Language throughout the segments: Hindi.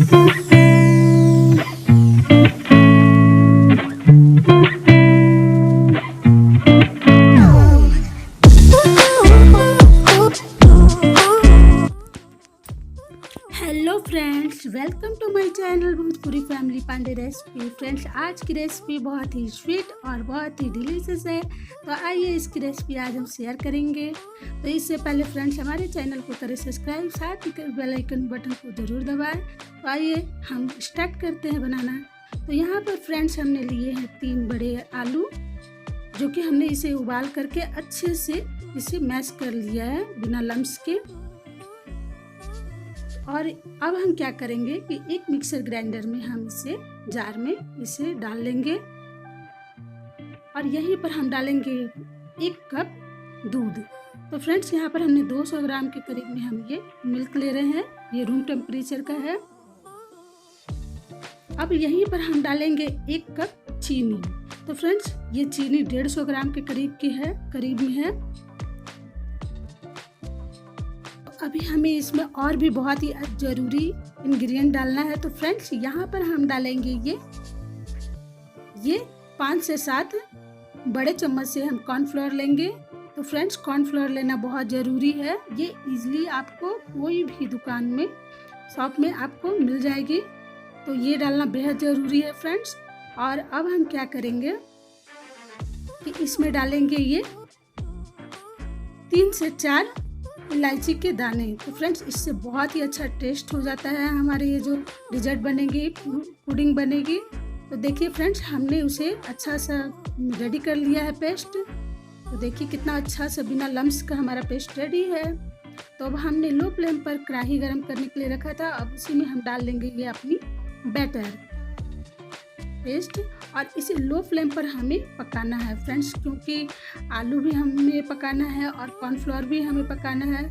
Hello friends, welcome to my channel Bhojpuri family Pandey recipe. Friends, आज की रेसिपी बहुत ही स्वीट और बहुत ही डिलीशियस है। तो आइए इसकी रेसिपी आज हम शेयर करेंगे। तो इससे पहले फ्रेंड्स हमारे चैनल को करें सब्सक्राइब, साथ ही बेल आइकन बटन को ज़रूर दबाएं। तो आइए हम स्टार्ट करते हैं बनाना। तो यहाँ पर फ्रेंड्स हमने लिए हैं 3 बड़े आलू, जो कि हमने इसे उबाल करके अच्छे से इसे मैश कर लिया है बिना लम्स के। और अब हम क्या करेंगे कि एक मिक्सर ग्राइंडर में हम इसे जार में इसे डाल लेंगे और यहीं पर हम डालेंगे 1 कप दूध। तो फ्रेंड्स यहाँ पर हमने 200 ग्राम के करीब में हम ये मिल्क ले रहे हैं, ये रूम टेम्परेचर का है। अब यहीं पर हम डालेंगे 1 कप चीनी। तो फ्रेंड्स ये चीनी 150 ग्राम के करीब में है। अभी हमें इसमें और भी बहुत ही ज़रूरी इंग्रेडिएंट डालना है। तो फ्रेंड्स यहाँ पर हम डालेंगे ये 5 से 7 बड़े चम्मच से हम कॉर्नफ्लोर लेंगे। तो फ्रेंड्स कॉर्नफ्लोर लेना बहुत ज़रूरी है, ये इजीली आपको कोई भी दुकान में, शॉप में आपको मिल जाएगी। तो ये डालना बेहद ज़रूरी है फ्रेंड्स। और अब हम क्या करेंगे कि इसमें डालेंगे ये 3 से 4 इलायची के दाने। तो फ्रेंड्स इससे बहुत ही अच्छा टेस्ट हो जाता है, हमारे ये जो डिजर्ट बनेगी, पुडिंग बनेगी। तो देखिए फ्रेंड्स हमने उसे अच्छा सा रेडी कर लिया है पेस्ट। तो देखिए कितना अच्छा सा बिना लम्स का हमारा पेस्ट रेडी है। तो अब हमने लो फ्लेम पर कढ़ाई गरम करने के लिए रखा था। अब उसी में हम डाल लेंगे ये अपनी बैटर पेस्ट और इसे लो फ्लेम पर हमें पकाना है फ्रेंड्स, क्योंकि आलू भी हमें पकाना है और कॉर्नफ्लोर भी हमें पकाना है।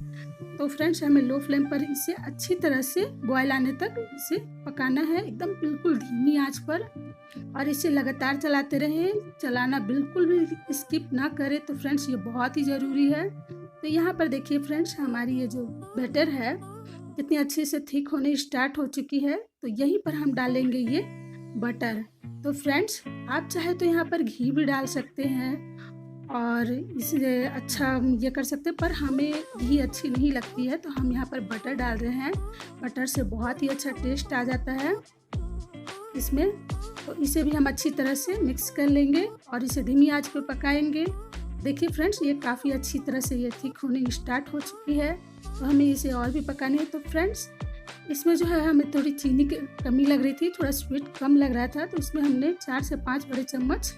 तो फ्रेंड्स हमें लो फ्लेम पर इसे अच्छी तरह से बॉयल आने तक इसे पकाना है, एकदम बिल्कुल धीमी आंच पर। और इसे लगातार चलाते रहें, चलाना बिल्कुल भी स्किप ना करें। तो फ्रेंड्स ये बहुत ही ज़रूरी है। तो यहाँ पर देखिए फ्रेंड्स हमारी ये जो बैटर है कितनी अच्छे से थिक होने स्टार्ट हो चुकी है। तो यहीं पर हम डालेंगे ये बटर। तो फ्रेंड्स आप चाहे तो यहाँ पर घी भी डाल सकते हैं और इसे अच्छा ये कर सकते हैं, पर हमें घी अच्छी नहीं लगती है तो हम यहाँ पर बटर डाल रहे हैं। बटर से बहुत ही अच्छा टेस्ट आ जाता है इसमें। तो इसे भी हम अच्छी तरह से मिक्स कर लेंगे और इसे धीमी आंच पर पकाएंगे। देखिए फ्रेंड्स ये काफ़ी अच्छी तरह से ये थिक होने स्टार्ट हो चुकी है। तो हमें इसे और भी पकानी है। तो फ्रेंड्स इसमें जो है हमें थोड़ी चीनी की कमी लग रही थी, थोड़ा स्वीट कम लग रहा था। तो इसमें हमने 4 से 5 बड़े चम्मच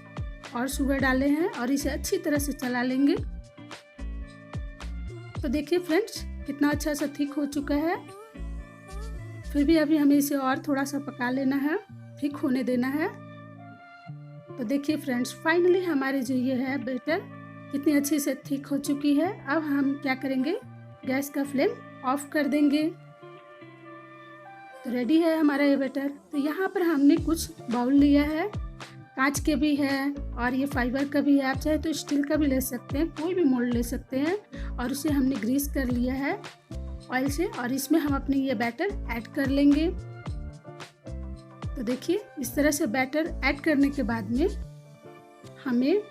और शुगर डाले हैं और इसे अच्छी तरह से चला लेंगे। तो देखिए फ्रेंड्स कितना अच्छा सा थिक हो चुका है। फिर भी अभी हमें इसे और थोड़ा सा पका लेना है, थिक होने देना है। तो देखिए फ्रेंड्स फाइनली हमारे जो ये है बैटर कितनी अच्छी से थिक हो चुकी है। अब हम क्या करेंगे, गैस का फ्लेम ऑफ कर देंगे। तो रेडी है हमारा ये बैटर। तो यहाँ पर हमने कुछ बाउल लिया है, कांच के भी है और ये फाइबर का भी है, आप चाहे तो स्टील का भी ले सकते हैं, कोई भी मोल्ड ले सकते हैं। और उसे हमने ग्रीस कर लिया है ऑयल से और इसमें हम अपने ये बैटर ऐड कर लेंगे। तो देखिए इस तरह से बैटर ऐड करने के बाद में हमें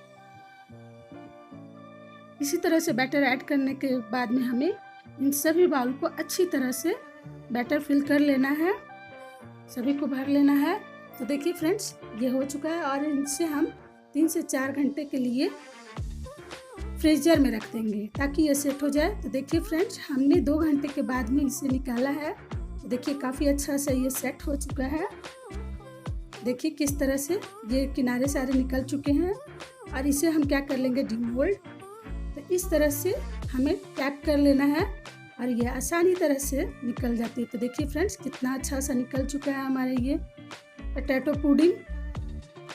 इसी तरह से बैटर ऐड करने के बाद में हमें इन सभी बाउल को अच्छी तरह से बैटर फिल कर लेना है, सभी को भर लेना है। तो देखिए फ्रेंड्स ये हो चुका है और इनसे हम 3 से 4 घंटे के लिए फ्रीजर में रख देंगे ताकि ये सेट हो जाए। तो देखिए फ्रेंड्स हमने 2 घंटे के बाद में इसे निकाला है। तो देखिए काफ़ी अच्छा सा ये सेट हो चुका है। देखिए किस तरह से ये किनारे सारे निकल चुके हैं और इसे हम क्या कर लेंगे, डिमोल्ड। तो इस तरह से हमें टैप कर लेना है और ये आसानी तरह से निकल जाती है। तो देखिए फ्रेंड्स कितना अच्छा सा निकल चुका है हमारा ये पोटैटो पुडिंग।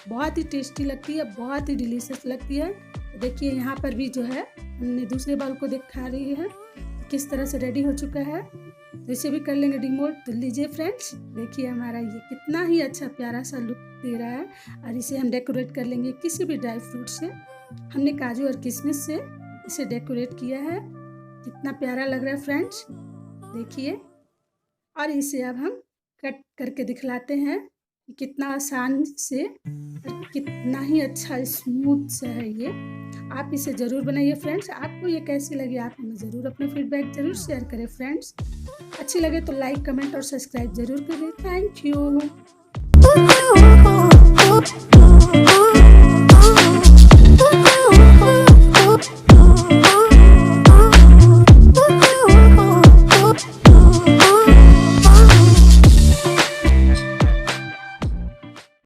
बहुत ही टेस्टी लगती है, बहुत ही डिलीशियस लगती है। तो देखिए यहाँ पर भी जो है हमने दूसरे बाउल को दिखा रही है किस तरह से रेडी हो चुका है। तो इसे भी कर लेंगे डिमोल्ड। तो लीजिए फ्रेंड्स देखिए हमारा ये कितना ही अच्छा प्यारा सा लुक दे रहा है। और इसे हम डेकोरेट कर लेंगे किसी भी ड्राई फ्रूट से। हमने काजू और किशमिश से इसे डेकोरेट किया है, कितना प्यारा लग रहा है फ्रेंड्स देखिए। और इसे अब हम कट करके दिखलाते हैं कि कितना आसान से और कितना ही अच्छा स्मूथ सा है ये। आप इसे ज़रूर बनाइए फ्रेंड्स। आपको ये कैसी लगी आप हमें ज़रूर अपने फीडबैक ज़रूर शेयर करें फ्रेंड्स। अच्छी लगे तो लाइक, कमेंट और सब्सक्राइब ज़रूर करें। Thank you.